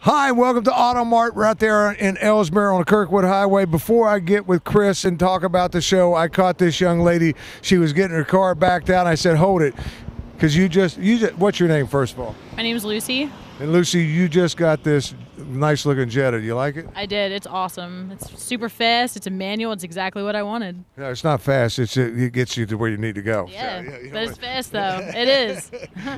Hi, welcome to Automart right there in Ellesmere on the Kirkwood Highway. Before I get with Chris and talk about the show, I caught this young lady. She was getting her car backed out. I said, hold it, because you just, what's your name, first of all? My name is Lucy. And Lucy, you just got this nice looking Jetta. Do you like it? I did. It's awesome. It's super fast. It's a manual. It's exactly what I wanted. No, it's not fast. It gets you to where you need to go. Yeah, So, but it's fast though. It is.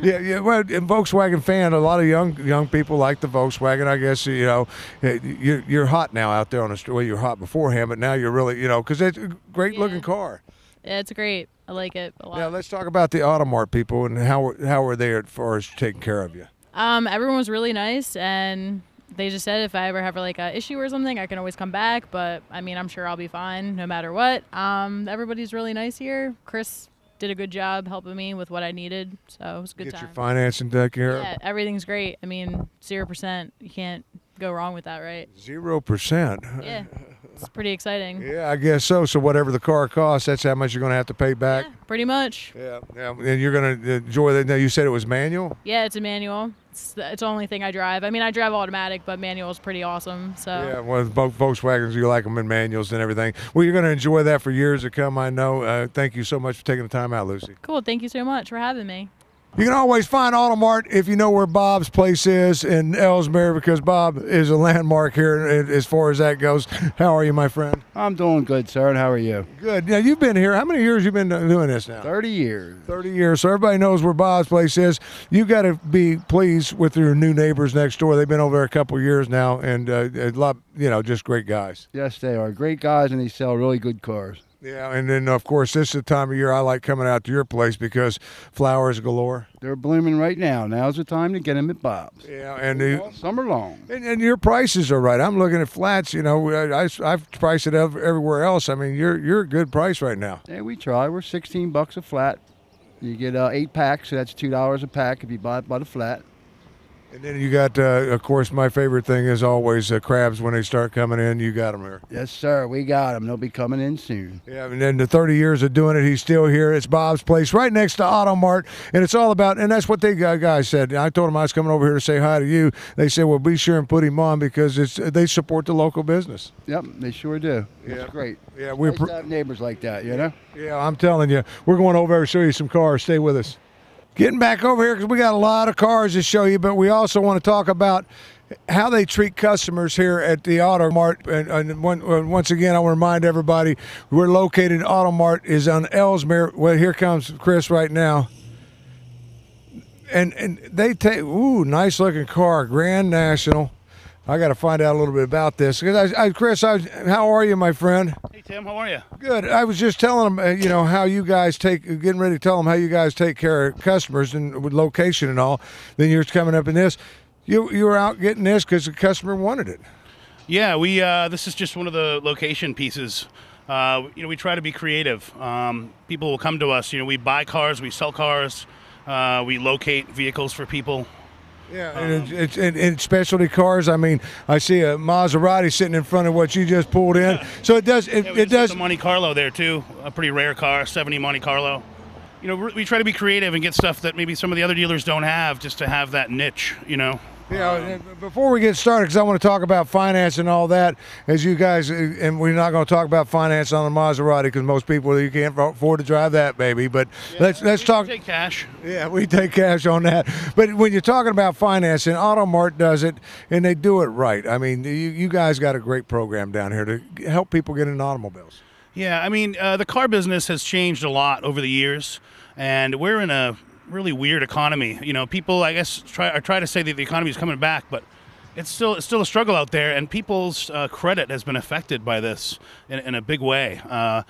Yeah. Well, and Volkswagen fan, a lot of young people like the Volkswagen. I guess you're hot now out there on the street. Well, you were hot beforehand, but now you're really because it's a great looking car. Yeah, it's great. I like it a lot. Now let's talk about the Automart people and how are they as far as taking care of you. Everyone was really nice, and they just said if I ever have like a issue or something, I can always come back. But I mean, I'm sure I'll be fine no matter what. Everybody's really nice here. Chris did a good job helping me with what I needed, so it was a good time. Get your financing taken care of? Yeah, everything's great. I mean, 0%. You can't go wrong with that, right? 0%? Yeah. It's pretty exciting. Yeah, I guess so. So whatever the car costs, that's how much you're going to have to pay back? Yeah, pretty much. Yeah. And you're going to enjoy that. Now, you said it was manual? Yeah, it's a manual. It's the only thing I drive. I mean, I drive automatic, but manual is pretty awesome. So yeah, well, both Volkswagens, you like them in manuals and everything. Well, you're going to enjoy that for years to come, I know. Thank you so much for taking the time out, Lucy. Cool. Thank you so much for having me. You can always find Automart if you know where Bob's place is in Ellesmere, because Bob is a landmark here as far as that goes. How are you, my friend? I'm doing good, sir, and how are you? Good. Now, you've been here. How many years you been doing this now? 30 years. 30 years. So everybody knows where Bob's place is. You got to be pleased with your new neighbors next door. They've been over there a couple of years now, and a lot, just great guys. Yes, they are. Great guys, and they sell really good cars. Yeah, and then, of course, this is the time of year I like coming out to your place because flowers galore. They're blooming right now. Now's the time to get them at Bob's. Yeah, and all summer long. And your prices are right. I'm looking at flats. I've priced it everywhere else. I mean, you're a good price right now. Yeah, we try. We're $16 a flat. You get 8 packs, so that's $2 a pack if you buy it by the flat. And then you got, of course, my favorite thing is always crabs when they start coming in. You got them here. Yes, sir. We got them. They'll be coming in soon. Yeah, and then the 30 years of doing it, he's still here. It's Bob's place right next to Automart, and it's all about, and that's what they guys said. I told them I was coming over here to say hi to you. They said, well, be sure and put him on because they support the local business. Yep, they sure do. Yeah. It's great. Yeah, nice to have neighbors like that, you know? Yeah, I'm telling you. We're going over there to show you some cars. Stay with us. Getting back over here because we got a lot of cars to show you, but we also want to talk about how they treat customers here at the Automart. And once again, I want to remind everybody, we're located, Automart is on Ellesmere. Well, here comes Chris right now. And they take, nice looking car, Grand National. I got to find out a little bit about this. Chris, how are you, my friend? Hey, Tim, how are you? Good. I was just telling them, how you guys getting ready to tell them how you guys take care of customers and with location and all. Then you're coming up in this. You were out getting this because the customer wanted it. Yeah, we this is just one of the location pieces. We try to be creative. People will come to us. We buy cars, we sell cars, we locate vehicles for people. Yeah, and it's specialty cars. I mean, I see a Maserati sitting in front of what you just pulled in. So it does. It does. The Monte Carlo there too, a pretty rare car, 70 Monte Carlo. We try to be creative and get stuff that maybe some of the other dealers don't have, just to have that niche. Yeah, before we get started, because I want to talk about finance and all that, as you guys, and we're not going to talk about finance on the Maserati because most people, you can't afford to drive that baby. But let's talk. We take cash. Yeah, we take cash on that. But when you're talking about financing, Automart does it, and they do it right. I mean, you guys got a great program down here to help people get into automobiles. Yeah, I mean, the car business has changed a lot over the years, and we're in a really weird economy. People, I guess, try to say that the economy is coming back, but it's still a struggle out there, and people's credit has been affected by this in a big way. I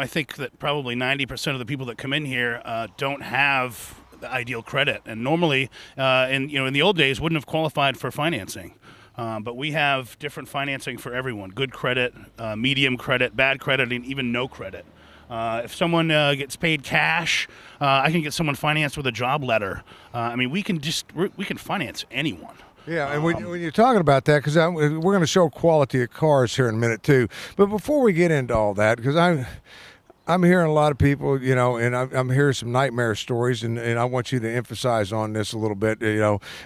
think that probably 90% of the people that come in here don't have the ideal credit, and normally, in the old days, wouldn't have qualified for financing. But we have different financing for everyone: good credit, medium credit, bad credit, and even no credit. If someone gets paid cash, I can get someone financed with a job letter. We can finance anyone. Yeah, and when you're talking about that, because we're going to show quality of cars here in a minute too. But before we get into all that, because I'm hearing a lot of people, and I'm hearing some nightmare stories, and I want you to emphasize on this a little bit,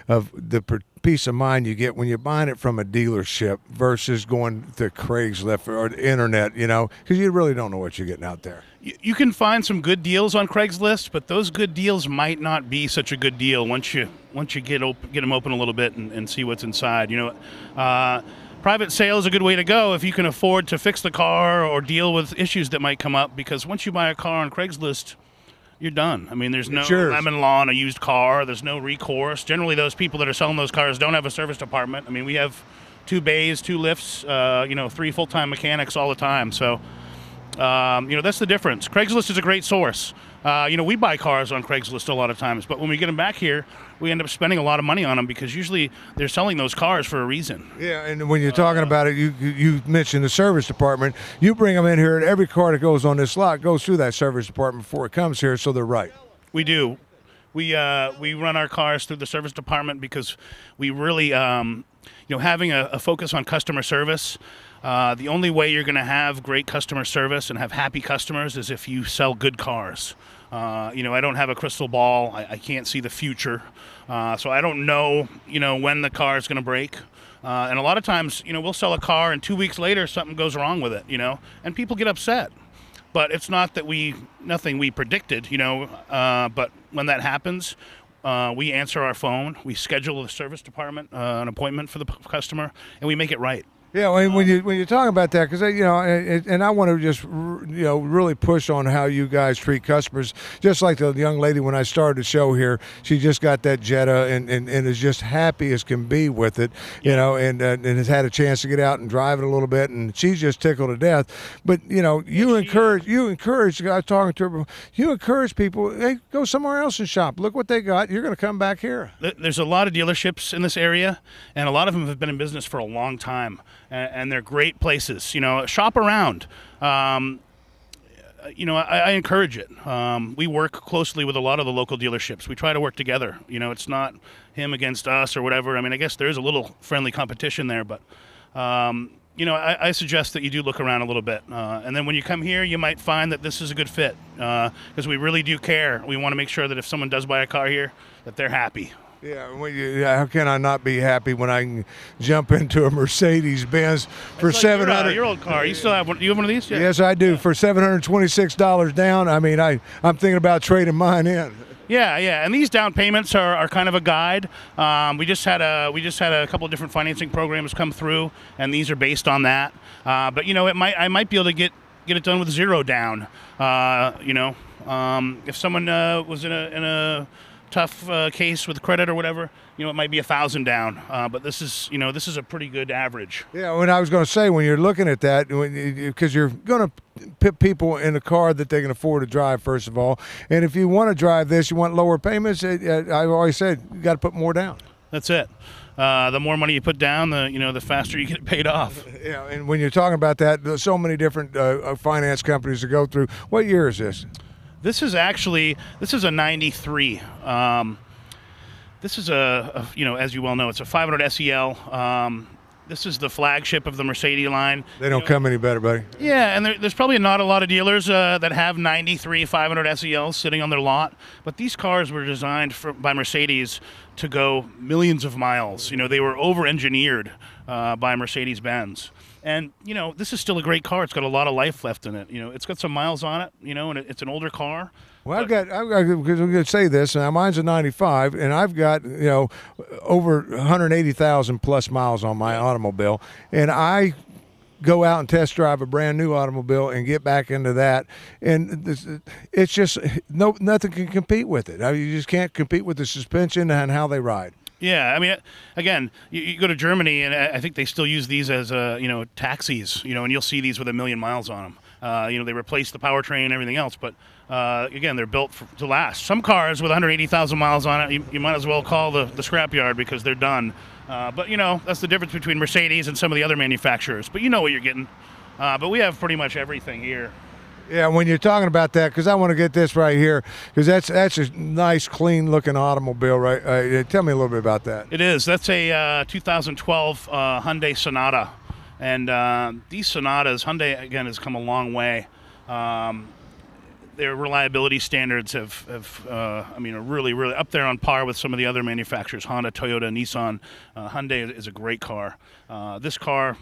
of the peace of mind you get when you're buying it from a dealership versus going to Craigslist or the internet, because you really don't know what you're getting out there. You can find some good deals on Craigslist, but those good deals might not be such a good deal once you get them open a little bit and see what's inside. Private sale is a good way to go if you can afford to fix the car or deal with issues that might come up, because once you buy a car on Craigslist, you're done. I mean, there's no lemon law on a used car. There's no recourse. Generally, those people that are selling those cars don't have a service department. I mean, we have 2 bays, 2 lifts, 3 full-time mechanics all the time. So, that's the difference. Craigslist is a great source. We buy cars on Craigslist a lot of times, but when we get them back here, we end up spending a lot of money on them because usually they're selling those cars for a reason. Yeah, and when you're talking about it, you mentioned the service department. You bring them in here, and every car that goes on this lot goes through that service department before it comes here, so they're right. We do. We run our cars through the service department because we really, having a focus on customer service. The only way you're going to have great customer service and have happy customers is if you sell good cars. I don't have a crystal ball. I can't see the future. So I don't know, when the car is going to break. And a lot of times, we'll sell a car and 2 weeks later something goes wrong with it, and people get upset. But it's not that nothing we predicted, but when that happens, we answer our phone, we schedule the service department an appointment for the customer, and we make it right. Yeah, when you're talking about that, because and I want to just really push on how you guys treat customers. Just like the young lady when I started the show here, she just got that Jetta and is just happy as can be with it, and has had a chance to get out and drive it a little bit, and she's just tickled to death. But you encourage. I was talking to her. You encourage people. Hey, go somewhere else and shop. Look what they got. You're going to come back here. There's a lot of dealerships in this area, and a lot of them have been in business for a long time. And they're great places. Shop around. I encourage it. We work closely with a lot of the local dealerships. We try to work together. It's not him against us or whatever. I mean, I guess there is a little friendly competition there, but I suggest that you do look around a little bit. And then when you come here, you might find that this is a good fit because we really do care. We want to make sure that if someone does buy a car here, that they're happy. Yeah, how can I not be happy when I can jump into a Mercedes-Benz for $700? Your old car. You still have one? Do you have one of these? Yeah. Yes, I do. For $726 down. I mean, I'm thinking about trading mine in. Yeah, and these down payments are kind of a guide. We just had a couple of different financing programs come through, and these are based on that. But I might be able to get it done with 0 down. If someone was in a tough case with credit or whatever, it might be 1,000 down. But this is a pretty good average. Yeah, when I was going to say, when you're looking at that, because you're going to put people in a car that they can afford to drive, first of all. And if you want to drive this, you want lower payments, I've always said, you got to put more down. That's it. The more money you put down, the faster you get paid off. Yeah, and when you're talking about that, there's so many different finance companies to go through. What year is this? This is a 93. This is as you well know, it's a 500 SEL. This is the flagship of the Mercedes line. They don't come any better, buddy. Yeah, and there's probably not a lot of dealers that have 93 500 SELs sitting on their lot. But these cars were designed by Mercedes to go millions of miles. They were over-engineered by Mercedes-Benz. And, this is still a great car. It's got a lot of life left in it. It's got some miles on it, and it's an older car. Well, because I'm going to say this. Now, mine's a 95, and I've got, over 180,000 plus miles on my automobile. And I go out and test drive a brand new automobile and get back into that. And it's just, nothing can compete with it. You just can't compete with the suspension and how they ride. Yeah, I mean, again, you go to Germany, and I think they still use these as, taxis, and you'll see these with 1 million miles on them. They replace the powertrain and everything else, but, again, they're built to last. Some cars with 180,000 miles on it, you might as well call the scrapyard because they're done. But, that's the difference between Mercedes and some of the other manufacturers. But you know what you're getting. But we have pretty much everything here. Yeah, when you're talking about that, because I want to get this right here, because that's a nice, clean-looking automobile, right? Tell me a little bit about that. It is. That's a 2012 Hyundai Sonata. And these Sonatas, Hyundai, again, has come a long way. their reliability standards I mean, are really, really up there on par with some of the other manufacturers. Honda, Toyota, Nissan, Hyundai is a great car. This car,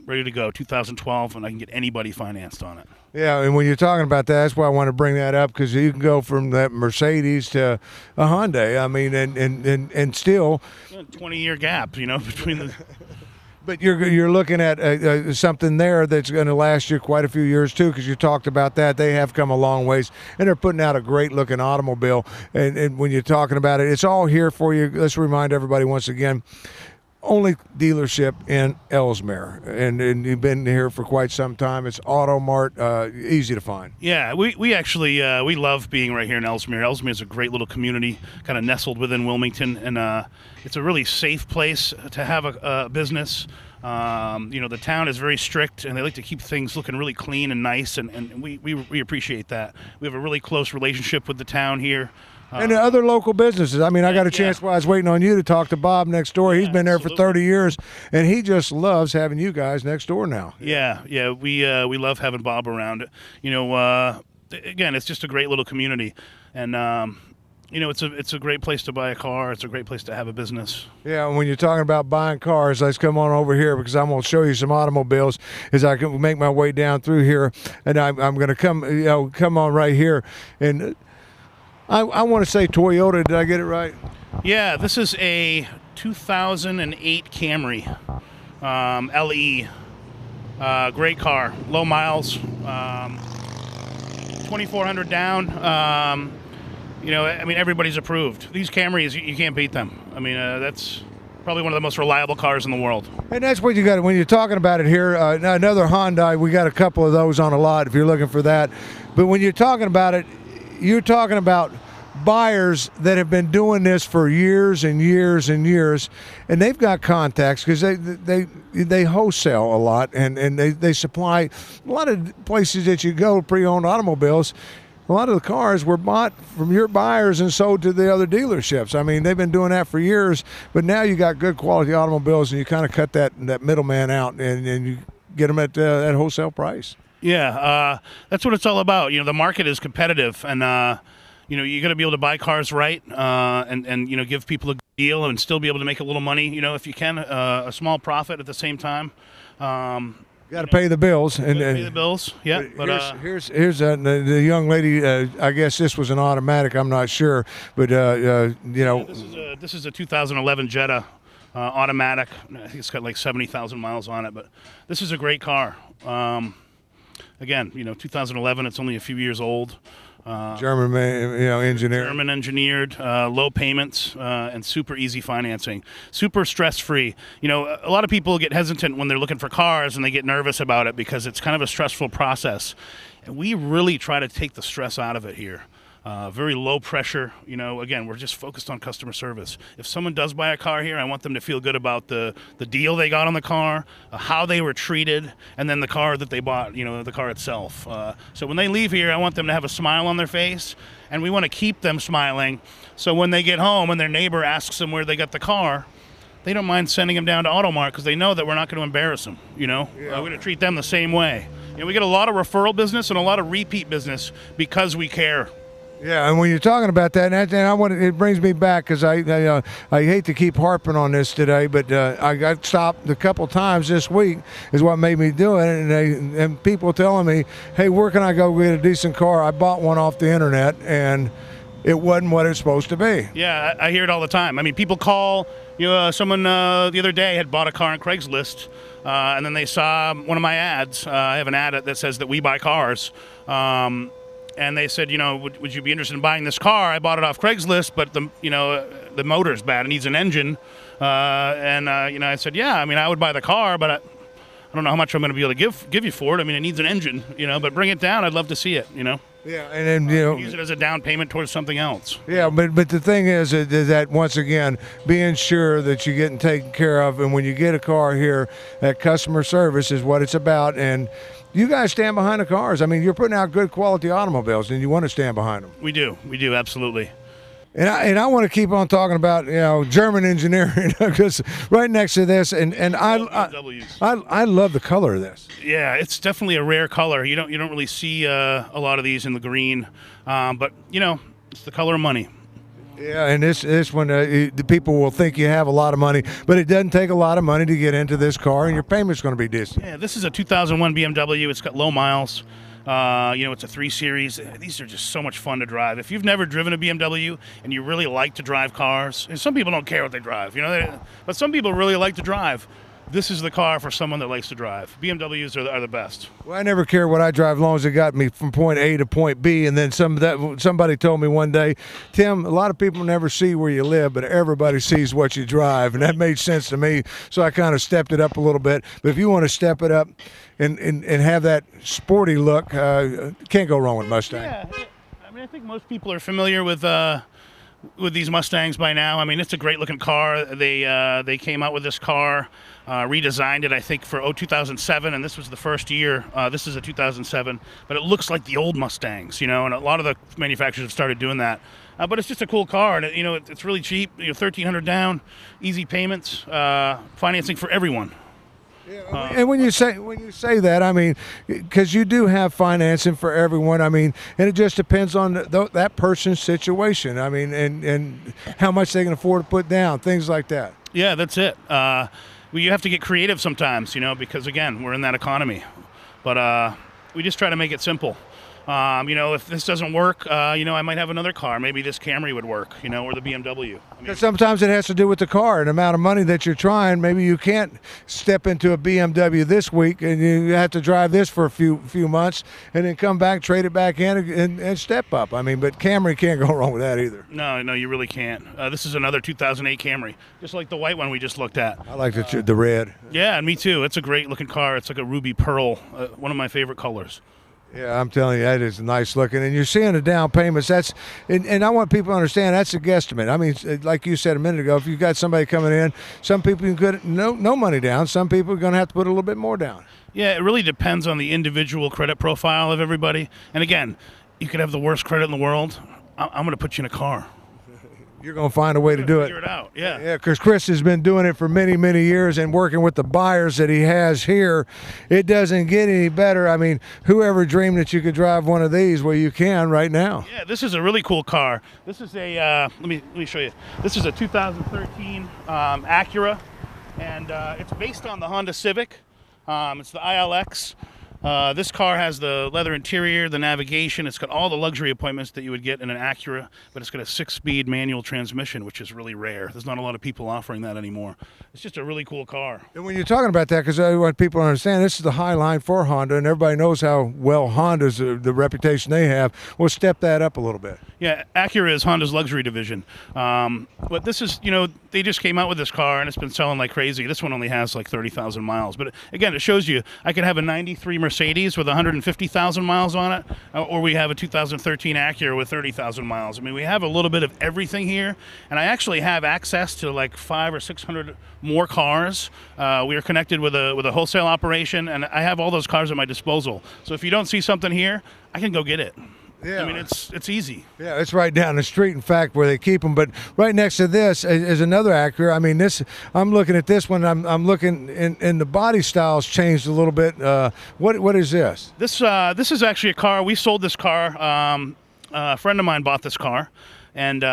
ready to go, 2012, and I can get anybody financed on it. Yeah, and when you're talking about that, that's why I want to bring that up, because you can go from that Mercedes to a Hyundai. I mean, and still, 20-year gap, between the. But you're looking at something there that's going to last you quite a few years too, because you talked about that. They have come a long ways, and they're putting out a great looking automobile. And when you're talking about it, it's all here for you. Let's remind everybody once again. Only dealership in Ellesmere, and you've been here for quite some time. It's Automart, easy to find. Yeah, we actually we love being right here in Ellesmere. Ellesmere is a great little community, kind of nestled within Wilmington, and it's a really safe place to have a business. The town is very strict, and they like to keep things looking really clean and nice, and we appreciate that. We have a really close relationship with the town here. And the other local businesses. I mean, I got a chance while I was waiting on you to talk to Bob next door. He's been there for 30 years, and he just loves having you guys next door now. Yeah, we love having Bob around. Again, it's just a great little community, and it's a great place to buy a car. It's a great place to have a business. Yeah, and when you're talking about buying cars, let's come on over here, because I'm going to show you some automobiles as I can make my way down through here, and I'm going to come on right here and. I want to say Toyota. Did I get it right? Yeah, this is a 2008 Camry LE. Great car, low miles, 2,400 down. I mean, everybody's approved. These Camrys, you can't beat them. I mean, that's probably one of the most reliable cars in the world. And that's what you got when you're talking about it here. Another Hyundai, we got a couple of those on a lot if you're looking for that. But when you're talking about it, you're talking about buyers that have been doing this for years and years and years, and they've got contacts because they wholesale a lot, and they supply a lot of places that you go, pre-owned automobiles. A lot of the cars were bought from your buyers and sold to the other dealerships. I mean, they've been doing that for years, but now you got good quality automobiles, and you kind of cut that middleman out, and you get them at wholesale price. Yeah, that's what it's all about. The market is competitive, and you got to be able to buy cars right, and give people a good deal and still be able to make a little money. If you can, a small profit at the same time. Got to pay the bills, and pay the bills. Yeah, but here's the young lady. I guess this was an automatic. I'm not sure, but this is a 2011 Jetta automatic. I think it's got like 70,000 miles on it, but this is a great car. Again, 2011. It's only a few years old. German, engineered. German engineered, low payments, and super easy financing, super stress-free. A lot of people get hesitant when they're looking for cars, and they get nervous about it because it's kind of a stressful process. And we really try to take the stress out of it here. Very low pressure. Again, we're just focused on customer service. If someone does buy a car here, I want them to feel good about the deal they got on the car, how they were treated, and then the car that they bought, the car itself. So when they leave here, I want them to have a smile on their face, and we want to keep them smiling. So when they get home and their neighbor asks them where they got the car, they don't mind sending them down to Automart because they know that we're not going to embarrass them. We're going to treat them the same way. We get a lot of referral business and a lot of repeat business because we care. Yeah, and when you're talking about that, it brings me back, because I hate to keep harping on this today, but I got stopped a couple times this week is what made me do it, and people telling me, hey, where can I go get a decent car? I bought one off the internet, and it wasn't what it's supposed to be. Yeah, I hear it all the time. I mean, people call, someone the other day had bought a car on Craigslist, and then they saw one of my ads. I have an ad that says that we buy cars. And they said, would you be interested in buying this car? I bought it off Craigslist, but the motor's bad. It needs an engine. I said, yeah, I mean, I would buy the car, but I don't know how much I'm going to be able to give you for it. I mean, it needs an engine, but bring it down. I'd love to see it, Yeah, and then, use it as a down payment towards something else. Yeah, but the thing is that, once again, being sure that you're getting taken care of, and when you get a car here, that customer service is what it's about, and you guys stand behind the cars. I mean, you're putting out good quality automobiles, and you want to stand behind them. We do, absolutely. And I want to keep on talking about German engineering because right next to this, and I love the color of this. Yeah, it's definitely a rare color. You don't really see a lot of these in the green, but it's the color of money. Yeah, and this one, the people will think you have a lot of money, but it doesn't take a lot of money to get into this car, and your payment's going to be decent. Yeah, this is a 2001 BMW. It's got low miles. It's a 3 Series. These are just so much fun to drive. If you've never driven a BMW and you really like to drive cars, and some people don't care what they drive, but some people really like to drive. This is the car for someone that likes to drive. BMWs are the best. Well, I never care what I drive, as long as it got me from point A to point B. And then somebody told me one day, Tim, a lot of people never see where you live, but everybody sees what you drive, and that made sense to me. So I kind of stepped it up a little bit. But if you want to step it up and have that sporty look, can't go wrong with Mustang. Yeah, I think most people are familiar with these Mustangs by now. I mean, it's a great looking car. They came out with this car, redesigned it, I think, for 2007, and this was the first year. This is a 2007, but it looks like the old Mustangs, and a lot of the manufacturers have started doing that. But it's just a cool car, and it's really cheap. $1,300 down, easy payments, financing for everyone. And when you say that, I mean, because you do have financing for everyone. I mean, and it just depends on that person's situation. I mean, and how much they can afford to put down, things like that. Yeah, that's it. You have to get creative sometimes, because again, we're in that economy. But we just try to make it simple. If this doesn't work, I might have another car. Maybe this Camry would work, or the BMW. Because sometimes it has to do with the car and the amount of money that you're trying. Maybe you can't step into a BMW this week, and you have to drive this for a few months, and then come back, trade it back in, and step up. I mean, but Camry can't go wrong with that either. No, you really can't. This is another 2008 Camry, just like the white one we just looked at. I like the red. Yeah, me too. It's a great looking car. It's like a ruby pearl, one of my favorite colors. Yeah, I'm telling you, that is nice looking. And you're seeing the down payments. And I want people to understand that's a guesstimate. I mean, like you said a minute ago, if you've got somebody coming in, some people you can put no money down. Some people are going to have to put a little bit more down. Yeah, it really depends on the individual credit profile of everybody. And again, you could have the worst credit in the world. I'm going to put you in a car. You're going to find a way to do it. Figure it out, yeah. Yeah, because Chris has been doing it for many, many years and working with the buyers that he has here. It doesn't get any better. I mean, whoever dreamed that you could drive one of these? Well, you can right now. Yeah, this is a really cool car. This is a, let me show you. This is a 2013 Acura, and it's based on the Honda Civic. It's the ILX. This car has the leather interior, the navigation. It's got all the luxury appointments that you would get in an Acura, but it's got a 6-speed manual transmission, which is really rare. There's not a lot of people offering that anymore. It's just a really cool car. And when you're talking about that, because I want people to understand, this is the high line for Honda, and everybody knows how well Honda's, the reputation they have. We'll step that up a little bit. Yeah, Acura is Honda's luxury division. But this is, they just came out with this car, and it's been selling like crazy. This one only has like 30,000 miles. But again, it shows you I could have a 93 Mercedes with 150,000 miles on it, or we have a 2013 Acura with 30,000 miles. I mean, we have a little bit of everything here, and I actually have access to like 500 or 600 more cars. We are connected with a wholesale operation, and I have all those cars at my disposal. So if you don't see something here, I can go get it. Yeah. I mean, it's easy. Yeah, it's right down the street, in fact, where they keep them. But right next to this is another Acura. I mean, I'm looking at this one. I'm looking, and the body style's changed a little bit. What is this? This is actually a car. We sold this car. A friend of mine bought this car. And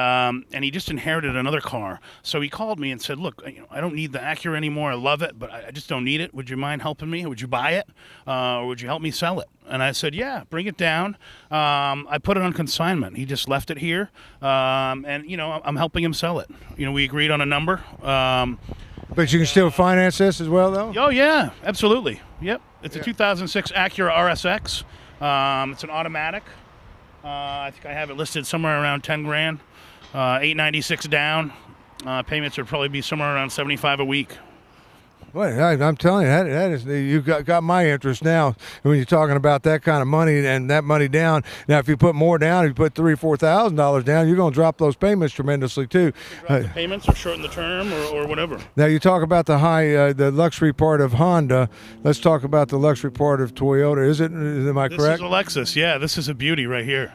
he just inherited another car. So he called me and said, look, I don't need the Acura anymore. I love it, but I just don't need it. Would you mind helping me? Would you buy it? Or would you help me sell it? And I said, yeah, bring it down. I put it on consignment. He just left it here. And, I'm helping him sell it. We agreed on a number. But you can still finance this as well, though? Oh, yeah, absolutely. Yep. It's a 2006 Acura RSX. It's an automatic. I think I have it listed somewhere around 10 grand, $896 down. Payments would probably be somewhere around $75 a week. Well, I'm telling you, that is you got my interest now. When you're talking about that kind of money and that money down. Now, if you put more down, if you put $3,000 or $4,000 down, you're going to drop those payments tremendously too. Drop the payments or shorten the term or whatever. Now, you talk about the luxury part of Honda. Let's talk about the luxury part of Toyota. Am I correct? This is a Lexus. Yeah, this is a beauty right here.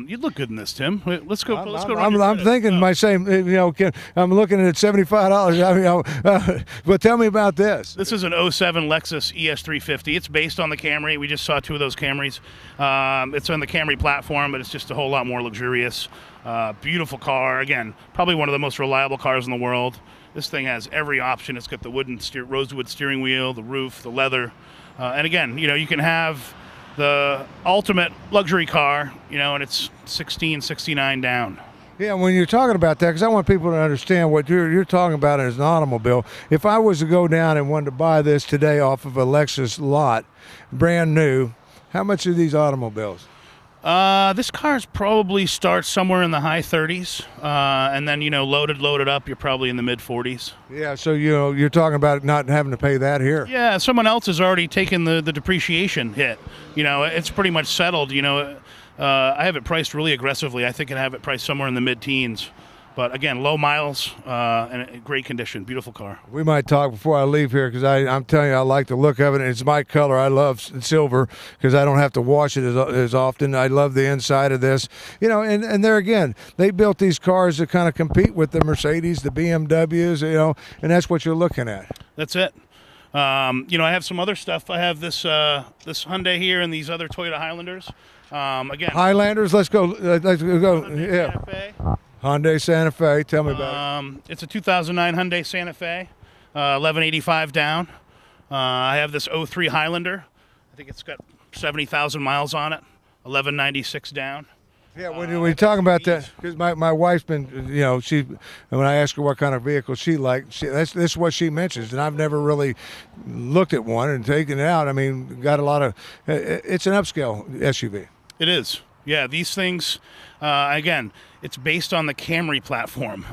You'd look good in this, Tim. Let's go. Let's go. I'm thinking my same. I'm looking at $75. I mean, but tell me about this. This is an '07 Lexus ES350. It's based on the Camry. We just saw 2 of those Camrys. It's on the Camry platform, but it's just a whole lot more luxurious. Beautiful car. Again, probably one of the most reliable cars in the world. This thing has every option. It's got the rosewood steering wheel, the roof, the leather, and again, you can have the ultimate luxury car, and it's $1,669 down. Yeah, when you're talking about that, because I want people to understand what you're talking about as an automobile. If I was to go down and wanted to buy this today off of a Lexus lot, brand new, how much are these automobiles? This car's probably starts somewhere in the high 30s, and then loaded up, you're probably in the mid 40s. Yeah, so you're talking about not having to pay that here. Yeah, someone else has already taken the depreciation hit. It's pretty much settled. I have it priced really aggressively. I think I have it priced somewhere in the mid-teens. But again, low miles and a great condition. Beautiful car. We might talk before I leave here because I'm telling you, I like the look of it. It's my color. I love silver because I don't have to wash it as often. I love the inside of this. And there again, they built these cars to kind of compete with the Mercedes, the BMWs, and that's what you're looking at. That's it. I have some other stuff. I have this Hyundai here and these other Toyota Highlanders. Again, Highlanders, let's go. Hyundai Yeah. Santa Fe. Hyundai Santa Fe. Tell me about it. It's a 2009 Hyundai Santa Fe, 1185 down. I have this '03 Highlander. I think it's got 70,000 miles on it, 1196 down. Yeah, when you're talking about that, because my wife's been, when I ask her what kind of vehicle she likes, this is what she mentions, and I've never really looked at one and taken it out. I mean, got a lot of, it's an upscale SUV. It is. Yeah, these things, again, it's based on the Camry platform.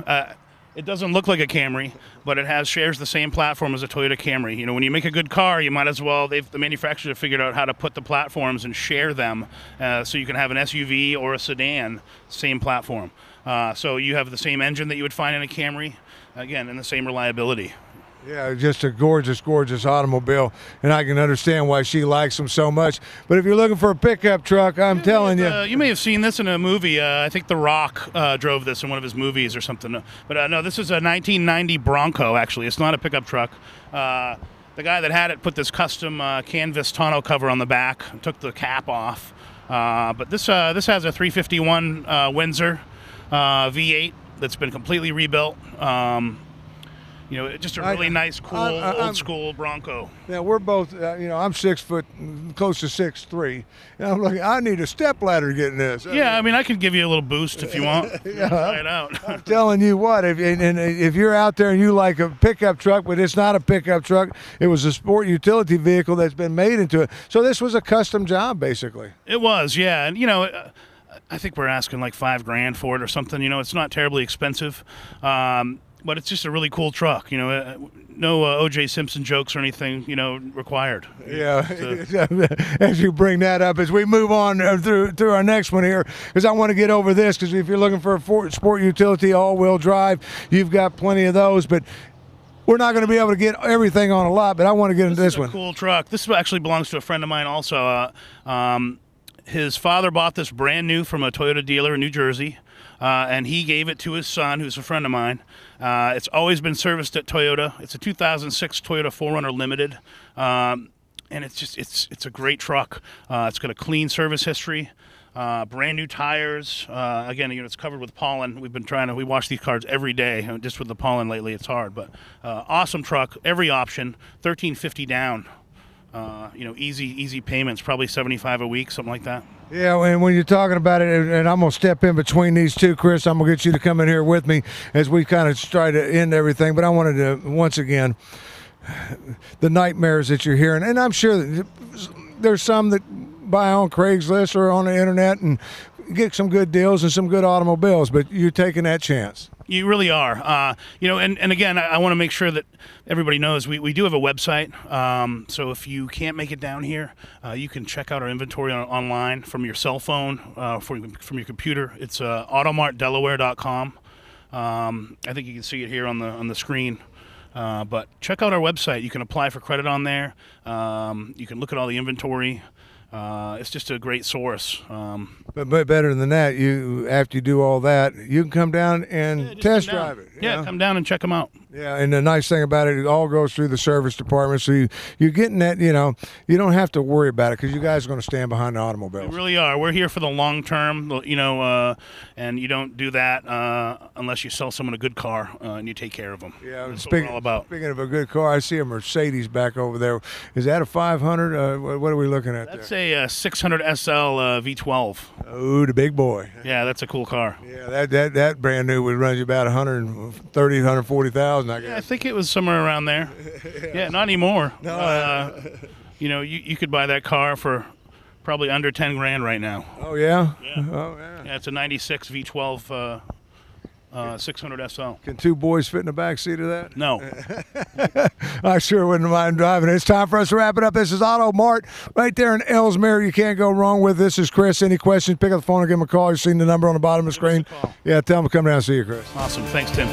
It doesn't look like a Camry, but it shares the same platform as a Toyota Camry. When you make a good car, you might as well, the manufacturers have figured out how to put the platforms and share them so you can have an SUV or a sedan, same platform. So you have the same engine that you would find in a Camry, again, and the same reliability. Yeah, just a gorgeous, gorgeous automobile, and I can understand why she likes them so much. But if you're looking for a pickup truck, I'm telling you. You may have seen this in a movie. I think The Rock drove this in one of his movies or something. But no, this is a 1990 Bronco, actually. It's not a pickup truck. The guy that had it put this custom canvas tonneau cover on the back, took the cap off. But this has a 351 Windsor V8 that's been completely rebuilt. Just a really nice, cool, old school Bronco. Yeah, we're both, I'm 6 foot, close to 6'3", and I'm like, I need a step ladder to get in this. Yeah, I can give you a little boost if you want. Yeah, try it out. I'm telling you what, if you're out there and you like a pickup truck, but it's not a pickup truck, it was a sport utility vehicle that's been made into it. So this was a custom job, basically. It was, yeah, and I think we're asking like $5,000 for it or something. It's not terribly expensive. But it's just a really cool truck, no O.J. Simpson jokes or anything, required. Yeah, as you bring that up, as we move on through our next one here, because I want to get over this, because if you're looking for a sport utility all-wheel drive, you've got plenty of those, but we're not going to be able to get everything on a lot, but I want to get into this one. This is a cool truck. This actually belongs to a friend of mine also. His father bought this brand new from a Toyota dealer in New Jersey. And he gave it to his son, who's a friend of mine. It's always been serviced at Toyota. It's a 2006 Toyota 4Runner Limited, and it's a great truck. It's got a clean service history, brand new tires. Again, it's covered with pollen. We wash these cars every day. Just with the pollen lately, it's hard. But awesome truck, every option, $1,350 down. Easy payments, probably $75 a week, something like that. Yeah, and when you're talking about it, and I'm going to step in between these two, Chris, I'm going to get you to come in here with me as we kind of try to end everything. But I wanted to, once again, the nightmares that you're hearing, and I'm sure that there's some that buy on Craigslist or on the internet and get some good deals and some good automobiles, but you're taking that chance. You really are. And again, I want to make sure that everybody knows we do have a website. So if you can't make it down here, you can check out our inventory online from your cell phone, from your computer. It's automartdelaware.com. I think you can see it here on the screen. But check out our website. You can apply for credit on there. You can look at all the inventory. It's just a great source. But better than that, you after you do all that, you can come down and just test come down. drive it. you Yeah, know? come down and check them out. Yeah, and the nice thing about it all goes through the service department, so you're getting that. You don't have to worry about it because you guys are going to stand behind the We automobiles. really are. We're here for the long term, and you don't do that unless you sell someone a good car and you take care of them. Yeah, That's what we're all about. Speaking of a good car, I see a Mercedes back over there. Is that a 500? What are we looking at That's there? a 600 SL V12. Oh, the big boy. Yeah, that's a cool car. Yeah, that brand new would run you about 130, 140,000, I Yeah, I guess. think it was somewhere around there. Yeah, not anymore. No, You could buy that car for probably under 10 grand right now. Oh yeah. Yeah. Oh yeah. Yeah, it's a 96 V12 600 SL. Can two boys fit in the back seat of that? No. I sure wouldn't mind driving. It's time for us to wrap it up. This is Automart right there in Ellesmere. You can't go wrong with. This is Chris. Any questions, pick up the phone and give him a call. You've seen the number on the bottom of the Give us screen. a call. Yeah, tell him to come down and see you, Chris. Awesome. Thanks, Tim.